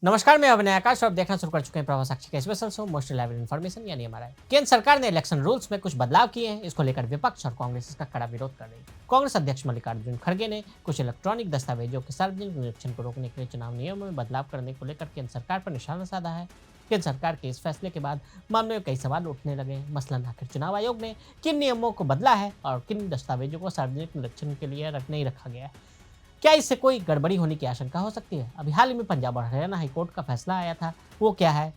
नमस्कार, मैं अभिनय आकाश और आप देखना शुरू कर चुके हैं प्रभा साक्षी का special show most reliable information यानी हमारा। केंद्र सरकार ने इलेक्शन रूल्स में कुछ बदलाव किए हैं। इसको लेकर विपक्ष और कांग्रेस इसका कड़ा विरोध कर रही है। कांग्रेस अध्यक्ष मल्लिकार्जुन खड़गे ने कुछ इलेक्ट्रॉनिक दस्तावेजों के सार्वजनिक निरीक्षण को रोकने के लिए चुनाव नियमों में बदलाव करने को लेकर केंद्र सरकार पर निशाना साधा है। केंद्र सरकार के इस फैसले के बाद मामले में कई सवाल उठने लगे हैं। मसलन आखिर चुनाव आयोग ने किन नियमों को बदला है और किन दस्तावेजों को सार्वजनिक निरीक्षण के लिए नहीं रखा गया है। क्या इससे कोई गड़बड़ी होने की आशंका हो सकती है? अभी हाल ही में पंजाब और हरियाणा हाईकोर्ट का फैसला आया था, वो क्या है?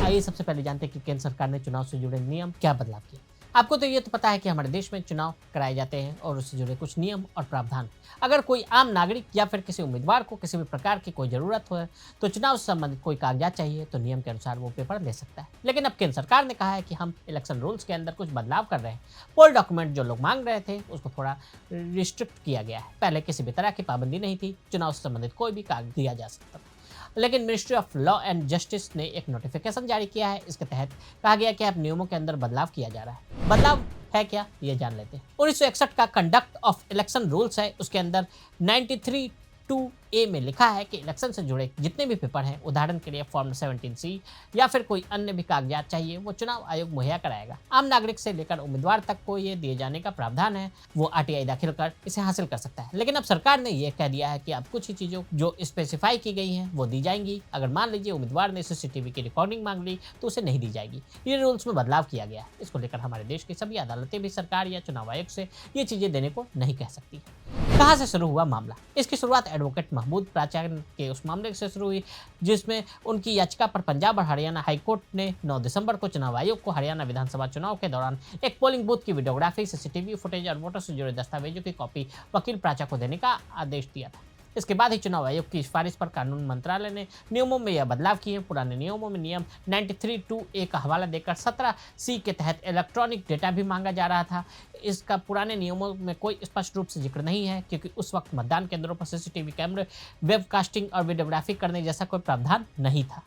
आइए सबसे पहले जानते हैं कि केंद्र सरकार ने चुनाव से जुड़े नियम क्या बदलाव किए। आपको तो ये तो पता है कि हमारे देश में चुनाव कराए जाते हैं और उससे जुड़े कुछ नियम और प्रावधान। अगर कोई आम नागरिक या फिर किसी उम्मीदवार को किसी भी प्रकार की कोई जरूरत हो तो चुनाव से संबंधित कोई कागजात चाहिए तो नियम के अनुसार वो पेपर ले सकता है। लेकिन अब केंद्र सरकार ने कहा है कि हम इलेक्शन रूल्स के अंदर कुछ बदलाव कर रहे हैं। पोल डॉक्यूमेंट जो लोग मांग रहे थे उसको थोड़ा रिस्ट्रिक्ट किया गया है। पहले किसी भी तरह की पाबंदी नहीं थी, चुनाव से संबंधित कोई भी कागज दिया जा सकता था। लेकिन ministry of law and justice ने एक नोटिफिकेशन जारी किया है। इसके तहत कहा गया कि अब नियमों के अंदर बदलाव किया जा रहा है। बदलाव है क्या, ये जान लेते हैं। 1961 का कंडक्ट ऑफ इलेक्शन रूल्स है, उसके अंदर 93(2)A में लिखा है कि इलेक्शन से जुड़े जितने भी पेपर हैं, उदाहरण के लिए फॉर्म 17C या फिर कोई अन्य भी कागजात चाहिए, वो चुनाव आयोग मुहैया कराएगा। आम नागरिक से लेकर उम्मीदवार तक को ये दिए जाने का प्रावधान है। वो RTI दाखिल कर इसे हासिल कर सकता है। लेकिन अब सरकार ने यह कह दिया है कि अब कुछ ही चीज़ों जो स्पेसिफाई की गई हैं वो दी जाएंगी। अगर मान लीजिए उम्मीदवार ने CCTV की रिकॉर्डिंग मांग ली तो उसे नहीं दी जाएगी। ये रूल्स में बदलाव किया गया है। इसको लेकर हमारे देश की सभी अदालतें भी सरकार या चुनाव आयोग से ये चीज़ें देने को नहीं कह सकती। कहाँ से शुरू हुआ मामला? इसकी शुरुआत एडवोकेट महमूद प्राचार्य के उस मामले से शुरू हुई जिसमें उनकी याचिका पर पंजाब और हरियाणा हाईकोर्ट ने 9 दिसंबर को चुनाव आयोग को हरियाणा विधानसभा चुनाव के दौरान एक पोलिंग बूथ की वीडियोग्राफी, CCTV फुटेज और वोटर से जुड़े दस्तावेजों की कॉपी वकील प्राचा को देने का आदेश दिया था। इसके बाद ही चुनाव आयोग की सिफारिश पर कानून मंत्रालय ने नियमों में यह बदलाव किए। पुराने नियमों में नियम 93(2)A का हवाला देकर 17C के तहत इलेक्ट्रॉनिक डेटा भी मांगा जा रहा था। इसका पुराने नियमों में कोई स्पष्ट रूप से जिक्र नहीं है क्योंकि उस वक्त मतदान केंद्रों पर CCTV कैमरे, वेबकास्टिंग और वीडियोग्राफी करने जैसा कोई प्रावधान नहीं था।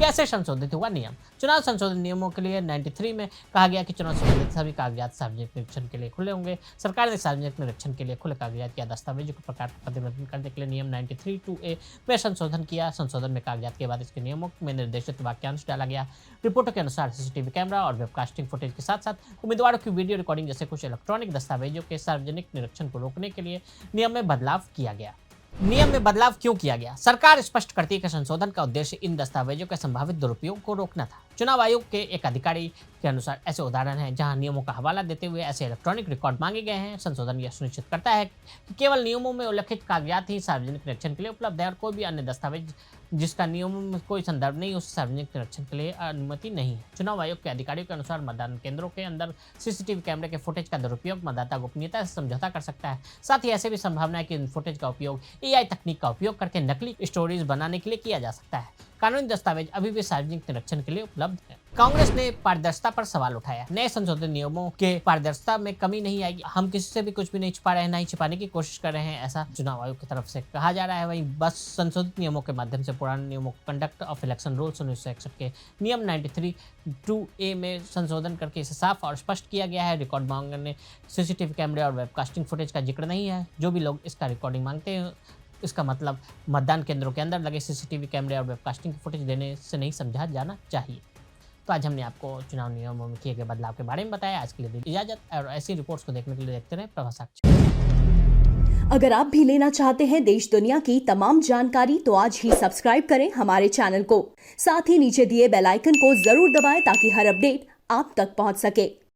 कैसे संशोधित हुआ नियम? चुनाव संशोधन नियमों के लिए 93 में कहा गया कि चुनाव संबंधित सभी कागजात सार्वजनिक निरीक्षण के लिए खुले होंगे। सरकार ने सार्वजनिक निरीक्षण के लिए खुले कागजात या दस्तावेजों के प्रकार को प्रतिबंधित करने के लिए नियम 93(2)A में संशोधन किया। संशोधन में कागजात के बाद इसके नियमों में निर्देशित वाक्यांश डाला गया। रिपोर्टों के अनुसार CCTV कैमरा और वेबकास्टिंग फुटेज के साथ साथ उम्मीदवारों की वीडियो रिकॉर्डिंग जैसे कुछ इलेक्ट्रॉनिक दस्तावेजों के सार्वजनिक निरीक्षण को रोकने के लिए नियम में बदलाव किया गया। नियम में बदलाव क्यों किया गया? सरकार स्पष्ट करती है कि संशोधन का उद्देश्य इन दस्तावेजों के संभावित दुरुपयोग को रोकना था। चुनाव आयोग के एक अधिकारी के अनुसार ऐसे उदाहरण हैं जहां नियमों का हवाला देते हुए ऐसे इलेक्ट्रॉनिक रिकॉर्ड मांगे गए हैं। संशोधन यह सुनिश्चित करता है कि केवल नियमों में उल्लिखित कागजात ही सार्वजनिक निरीक्षण के लिए उपलब्ध है और कोई भी अन्य दस्तावेज जिसका नियमों में कोई संदर्भ नहीं, उस सार्वजनिक निरीक्षण के लिए अनुमति नहीं है। चुनाव आयोग के अधिकारियों के अनुसार मतदान केंद्रों के अंदर CCTV कैमरे के फुटेज का दुरुपयोग मतदाता गोपनीयता से समझौता कर सकता है। साथ ही ऐसे भी संभावना है कि इन फुटेज का उपयोग AI तकनीक का उपयोग करके नकली स्टोरीज बनाने के लिए किया जा सकता है। कानूनी दस्तावेज अभी भी सार्वजनिक निरीक्षण के लिए उपलब्ध है। कांग्रेस ने पारदर्शिता पर सवाल उठाया। नए संशोधित नियमों के पारदर्शिता में कमी नहीं आएगी। हम किसी से भी कुछ भी नहीं छिपा रहे हैं, ना ही छिपाने की कोशिश कर रहे हैं, ऐसा चुनाव आयोग की तरफ से कहा जा रहा है। वहीं बस संशोधित नियमों के माध्यम से पुराने नियमों कंडक्ट ऑफ इलेक्शन रूल्स 1961 के नियम 93(2)A में संशोधन करके इसे साफ और स्पष्ट किया गया है। रिकॉर्ड मांगने CCTV कैमरे और वेबकास्टिंग फुटेज का जिक्र नहीं है। जो भी लोग इसका रिकॉर्डिंग मांगते हैं इसका मतलब मतदान केंद्रों के अंदर लगे CCTV कैमरे और वेबकास्टिंग की फुटेज देने से नहीं समझा जाना चाहिए। तो आज हमने आपको चुनाव नियमों में किए गए बदलाव के बारे में बताया। आज के लिए इजाजत, और ऐसी रिपोर्ट्स को देखने के लिए देखते रहे प्रभा साक्षी। अगर आप भी लेना चाहते हैं देश दुनिया की तमाम जानकारी तो आज ही सब्सक्राइब करें हमारे चैनल को। साथ ही नीचे दिए बेल आइकन को जरूर दबाएं ताकि हर अपडेट आप तक पहुंच सके।